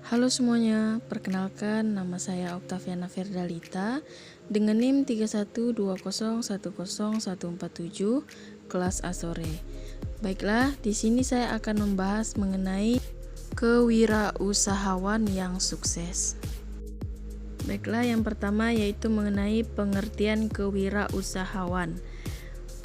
Halo semuanya, perkenalkan nama saya Oktaviana Ferdalita dengan NIM 3120101147 kelas A sore. Baiklah, di sini saya akan membahas mengenai kewirausahawan yang sukses. Baiklah, yang pertama yaitu mengenai pengertian kewirausahawan.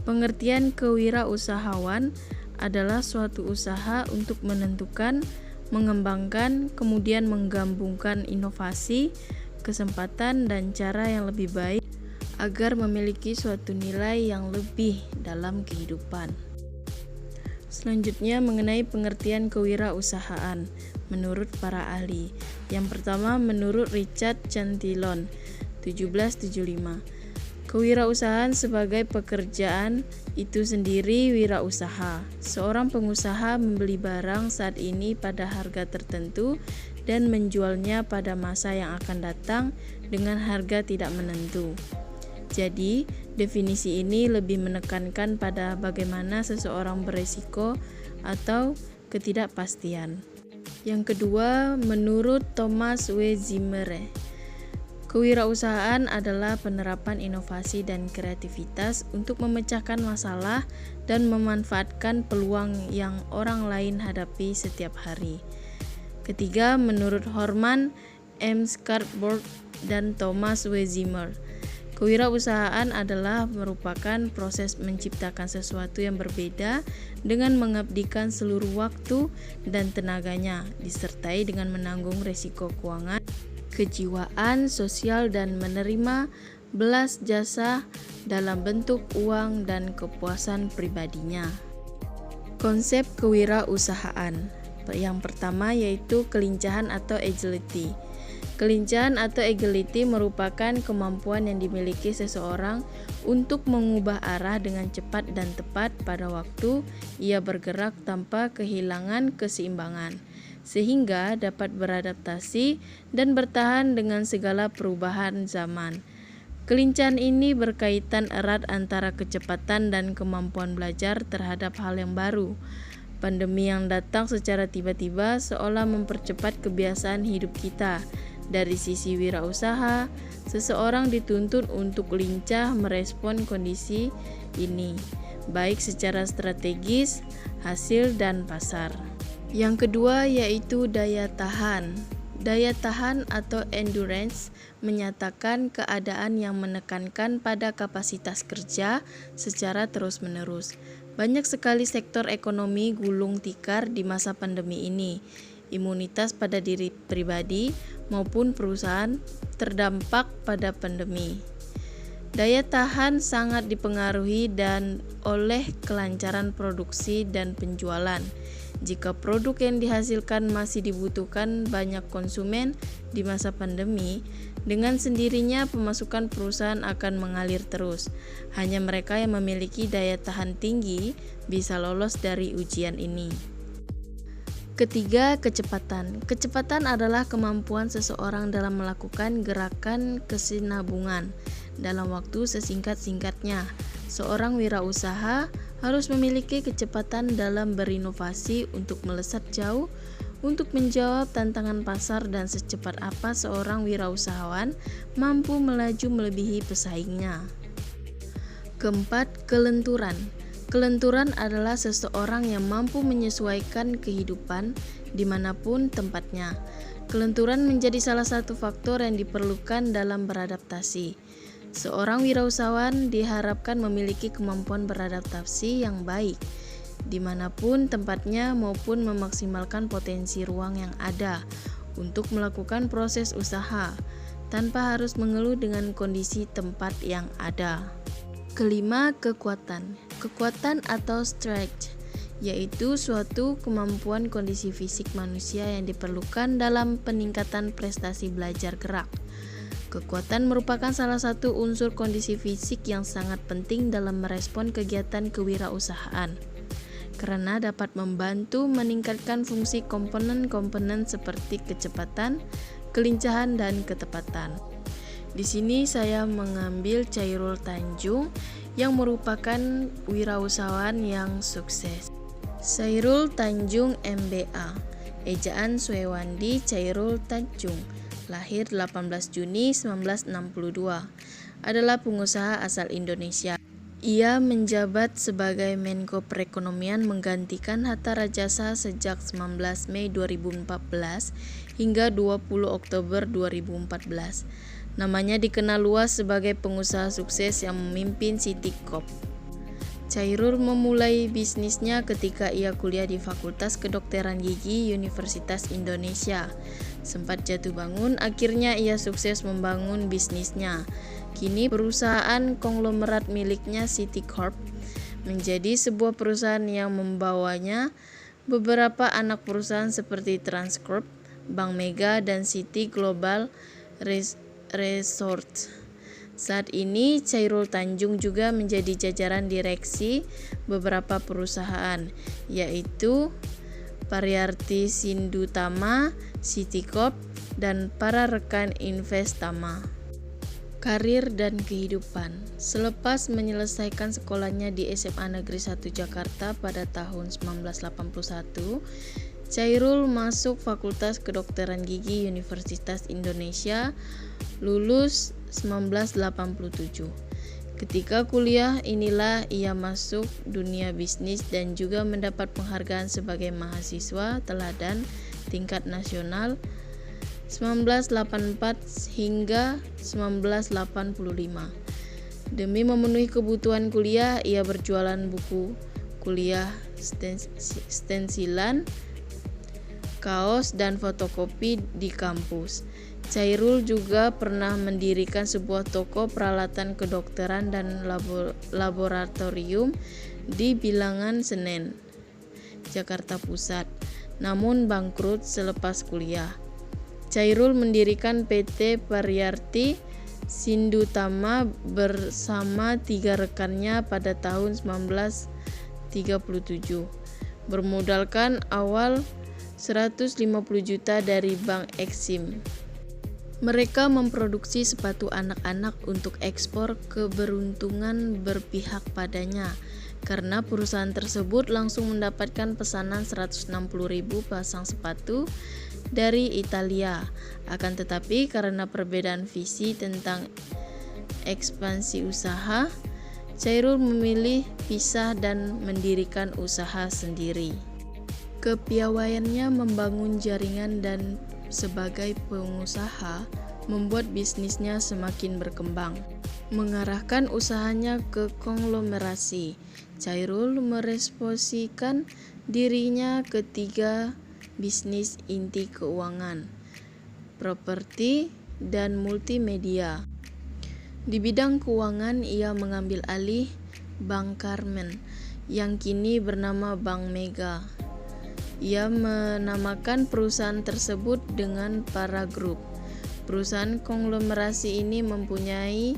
Pengertian kewirausahawan adalah suatu usaha untuk menentukan, mengembangkan, kemudian menggabungkan inovasi, kesempatan, dan cara yang lebih baik agar memiliki suatu nilai yang lebih dalam kehidupan. Selanjutnya mengenai pengertian kewirausahaan menurut para ahli. Yang pertama menurut Richard Cantillon 1775. Kewirausahaan sebagai pekerjaan itu sendiri wirausaha. Seorang pengusaha membeli barang saat ini pada harga tertentu dan menjualnya pada masa yang akan datang dengan harga tidak menentu. Jadi, definisi ini lebih menekankan pada bagaimana seseorang beresiko atau ketidakpastian. Yang kedua, menurut Thomas W. Zimmer, kewirausahaan adalah penerapan inovasi dan kreativitas untuk memecahkan masalah dan memanfaatkan peluang yang orang lain hadapi setiap hari. Ketiga, menurut Horman M. Scarborough dan Thomas W. Zimmer, kewirausahaan adalah merupakan proses menciptakan sesuatu yang berbeda dengan mengabdikan seluruh waktu dan tenaganya, disertai dengan menanggung risiko keuangan, kejiwaan, sosial, dan menerima belas jasa dalam bentuk uang dan kepuasan pribadinya. Konsep kewirausahaan yang pertama yaitu kelincahan atau agility. Kelincahan atau agility merupakan kemampuan yang dimiliki seseorang untuk mengubah arah dengan cepat dan tepat pada waktu ia bergerak tanpa kehilangan keseimbangan, sehingga dapat beradaptasi dan bertahan dengan segala perubahan zaman. Kelincahan ini berkaitan erat antara kecepatan dan kemampuan belajar terhadap hal yang baru. Pandemi yang datang secara tiba-tiba seolah mempercepat kebiasaan hidup kita. Dari sisi wirausaha, seseorang dituntut untuk lincah merespon kondisi ini, baik secara strategis, hasil, dan pasar. Yang kedua yaitu daya tahan. Daya tahan atau endurance menyatakan keadaan yang menekankan pada kapasitas kerja secara terus-menerus. Banyak sekali sektor ekonomi gulung tikar di masa pandemi ini. Imunitas pada diri pribadi maupun perusahaan terdampak pada pandemi. Daya tahan sangat dipengaruhi dan oleh kelancaran produksi dan penjualan. Jika produk yang dihasilkan masih dibutuhkan banyak konsumen di masa pandemi, dengan sendirinya pemasukan perusahaan akan mengalir terus. Hanya mereka yang memiliki daya tahan tinggi bisa lolos dari ujian ini. Ketiga, kecepatan. Kecepatan adalah kemampuan seseorang dalam melakukan gerakan kesinambungan dalam waktu sesingkat-singkatnya. Seorang wirausaha harus memiliki kecepatan dalam berinovasi untuk melesat jauh, untuk menjawab tantangan pasar, dan secepat apa seorang wirausahawan mampu melaju melebihi pesaingnya. Keempat, kelenturan. Kelenturan adalah seseorang yang mampu menyesuaikan kehidupan dimanapun tempatnya. Kelenturan menjadi salah satu faktor yang diperlukan dalam beradaptasi. Seorang wirausahawan diharapkan memiliki kemampuan beradaptasi yang baik dimanapun tempatnya maupun memaksimalkan potensi ruang yang ada untuk melakukan proses usaha tanpa harus mengeluh dengan kondisi tempat yang ada. Kelima, kekuatan. Kekuatan atau strength yaitu suatu kemampuan kondisi fisik manusia yang diperlukan dalam peningkatan prestasi belajar gerak. Kekuatan merupakan salah satu unsur kondisi fisik yang sangat penting dalam merespon kegiatan kewirausahaan, karena dapat membantu meningkatkan fungsi komponen-komponen seperti kecepatan, kelincahan, dan ketepatan. Di sini saya mengambil Chairul Tanjung yang merupakan wirausahawan yang sukses. Chairul Tanjung MBA ejaan Suewandi Chairul Tanjung, lahir 18 Juni 1962, adalah pengusaha asal Indonesia. Ia menjabat sebagai Menko Perekonomian menggantikan Hatta Rajasa sejak 19 Mei 2014 hingga 20 Oktober 2014. Namanya dikenal luas sebagai pengusaha sukses yang memimpin Citicorp. Chairul memulai bisnisnya ketika ia kuliah di Fakultas Kedokteran Gigi Universitas Indonesia. Sempat jatuh bangun, akhirnya ia sukses membangun bisnisnya. Kini perusahaan konglomerat miliknya Citicorp menjadi sebuah perusahaan yang membawanya beberapa anak perusahaan seperti Transcorp, Bank Mega, dan City Global Resort. Saat ini Chairul Tanjung juga menjadi jajaran direksi beberapa perusahaan, yaitu Pariyarti Sindutama, Citicorp, dan para rekan Investama. Karir dan kehidupan. Selepas menyelesaikan sekolahnya di SMA Negeri 1 Jakarta pada tahun 1981, Chairul masuk Fakultas Kedokteran Gigi Universitas Indonesia, lulus 1987. Ketika kuliah inilah ia masuk dunia bisnis dan juga mendapat penghargaan sebagai mahasiswa teladan tingkat nasional 1984 hingga 1985. Demi memenuhi kebutuhan kuliah, ia berjualan buku kuliah, stensilan, kaos, dan fotokopi di kampus. Chairul juga pernah mendirikan sebuah toko peralatan kedokteran dan laboratorium di Bilangan Senen, Jakarta Pusat, namun bangkrut selepas kuliah. Chairul mendirikan PT Pariyarti Sindutama bersama 3 rekannya pada tahun 1937, bermodalkan awal 150 juta dari Bank Exim. Mereka memproduksi sepatu anak-anak untuk ekspor. Keberuntungan berpihak padanya, karena perusahaan tersebut langsung mendapatkan pesanan 160.000 pasang sepatu dari Italia. Akan tetapi karena perbedaan visi tentang ekspansi usaha, Chairul memilih pisah dan mendirikan usaha sendiri. Kepiawaiannya membangun jaringan dan sebagai pengusaha membuat bisnisnya semakin berkembang. Mengarahkan usahanya ke konglomerasi, Chairul meresposikan dirinya ke 3 bisnis inti keuangan, properti, dan multimedia. Di bidang keuangan, ia mengambil alih Bank Carmen yang kini bernama Bank Mega. Ia menamakan perusahaan tersebut dengan Para Group. Perusahaan konglomerasi ini mempunyai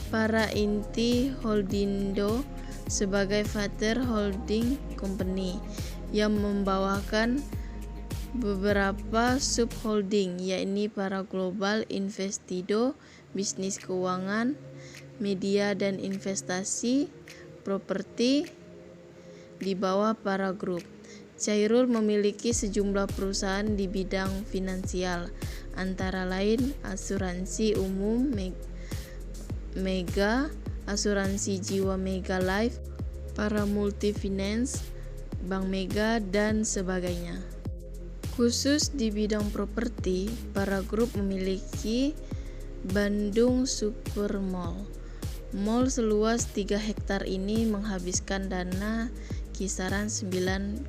Para Inti Holdindo sebagai father holding company yang membawakan beberapa subholding, yakni Para Global Investido, bisnis keuangan, media dan investasi, properti di bawah Para Group. Chairul memiliki sejumlah perusahaan di bidang finansial, antara lain asuransi umum Mega, asuransi jiwa Mega Life, Para Multifinance, Bank Mega, dan sebagainya. Khusus di bidang properti, Para Group memiliki Bandung Supermall. Mall seluas 3 hektar ini menghabiskan dana kisaran 99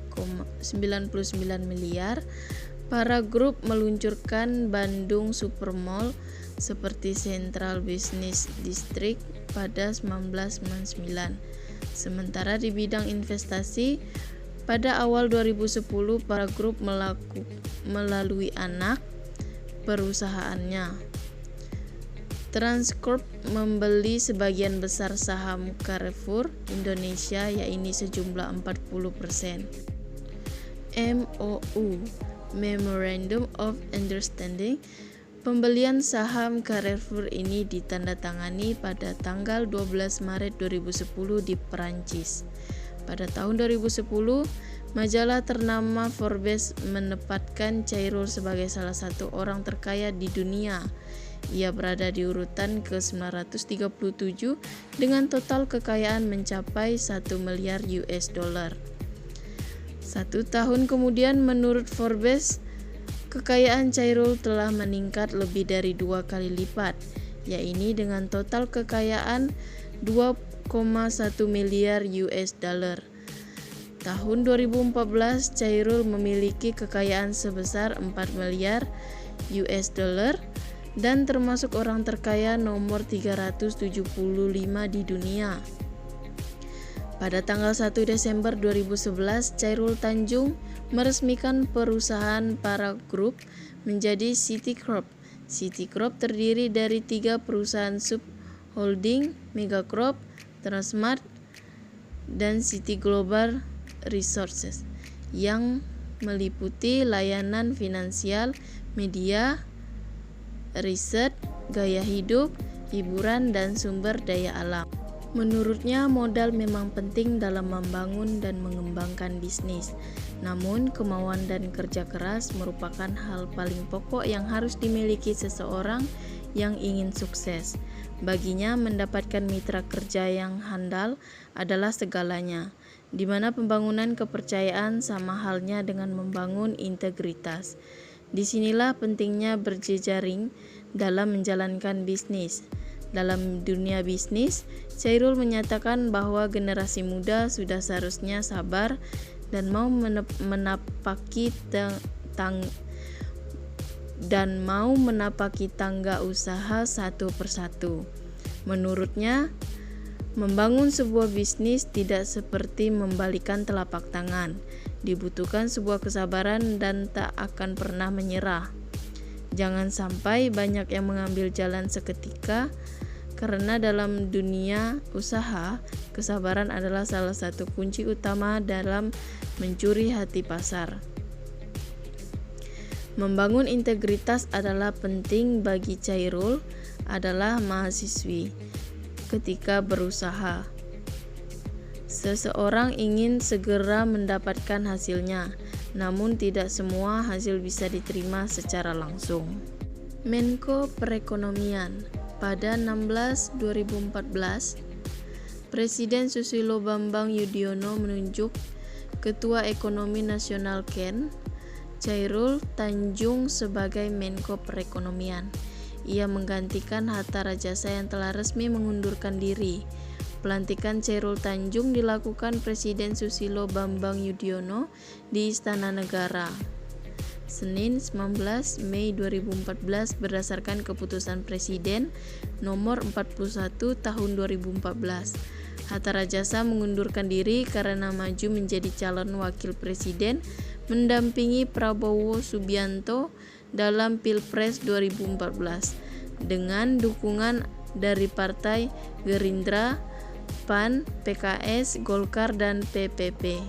miliar. Para Group meluncurkan Bandung Supermall seperti Central Business District pada 1999. Sementara di bidang investasi, pada awal 2010 Para Group melalui anak perusahaannya, Transcorp, membeli sebagian besar saham Carrefour Indonesia, yakni sejumlah 40%. MOU, Memorandum of Understanding, pembelian saham Carrefour ini ditandatangani pada tanggal 12 Maret 2010 di Perancis. Pada tahun 2010, Majalah ternama Forbes menempatkan Chairul sebagai salah satu orang terkaya di dunia. Ia berada di urutan ke-937 dengan total kekayaan mencapai 1 miliar US dollar. 1 tahun kemudian, menurut Forbes, kekayaan Chairul telah meningkat lebih dari 2 kali lipat, yaitu dengan total kekayaan 2,1 miliar US dollar. Tahun 2014, Chairul memiliki kekayaan sebesar 4 miliar US dollar dan termasuk orang terkaya nomor 375 di dunia. Pada tanggal 1 Desember 2011, Chairul Tanjung meresmikan perusahaan Para Group menjadi Citicorp. Citicorp terdiri dari 3 perusahaan subholding, Megacorp, Transmart, dan City Global Resources yang meliputi layanan finansial, media, riset, gaya hidup, hiburan, dan sumber daya alam. Menurutnya, modal memang penting dalam membangun dan mengembangkan bisnis. Namun, kemauan dan kerja keras merupakan hal paling pokok yang harus dimiliki seseorang yang ingin sukses. Baginya, mendapatkan mitra kerja yang handal adalah segalanya, di mana pembangunan kepercayaan sama halnya dengan membangun integritas. Disinilah pentingnya berjejaring dalam menjalankan bisnis. Dalam dunia bisnis, Chairul menyatakan bahwa generasi muda sudah seharusnya sabar dan mau menapaki tangga usaha satu persatu. Menurutnya, membangun sebuah bisnis tidak seperti membalikan telapak tangan. Dibutuhkan sebuah kesabaran dan tak akan pernah menyerah. Jangan sampai banyak yang mengambil jalan seketika, karena dalam dunia usaha, kesabaran adalah salah satu kunci utama dalam mencuri hati pasar. Membangun integritas adalah penting bagi Chairul adalah mahasiswi. Ketika berusaha, seseorang ingin segera mendapatkan hasilnya, namun tidak semua hasil bisa diterima secara langsung. Menko Perekonomian. Pada 16/2014, Presiden Susilo Bambang Yudhoyono menunjuk Ketua Ekonomi Nasional KEN, Chairul Tanjung sebagai Menko Perekonomian. Ia menggantikan Hatta Rajasa yang telah resmi mengundurkan diri. Pelantikan Chairul Tanjung dilakukan Presiden Susilo Bambang Yudhoyono di Istana Negara, Senin 19 Mei 2014 berdasarkan keputusan Presiden nomor 41 tahun 2014. Hatta Rajasa mengundurkan diri karena maju menjadi calon wakil presiden mendampingi Prabowo Subianto dalam Pilpres 2014 dengan dukungan dari Partai Gerindra, PAN, PKS, Golkar, dan PPP.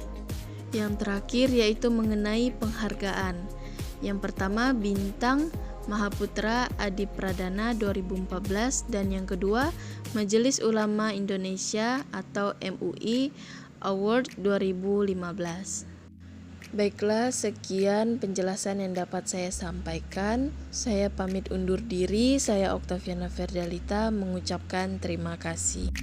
Yang terakhir yaitu mengenai penghargaan. Yang pertama, Bintang Mahaputra Adi Pradana 2014 dan yang kedua, Majelis Ulama Indonesia atau MUI Award 2015. Baiklah, sekian penjelasan yang dapat saya sampaikan. Saya pamit undur diri. Saya Oktaviana Ferdalita mengucapkan terima kasih.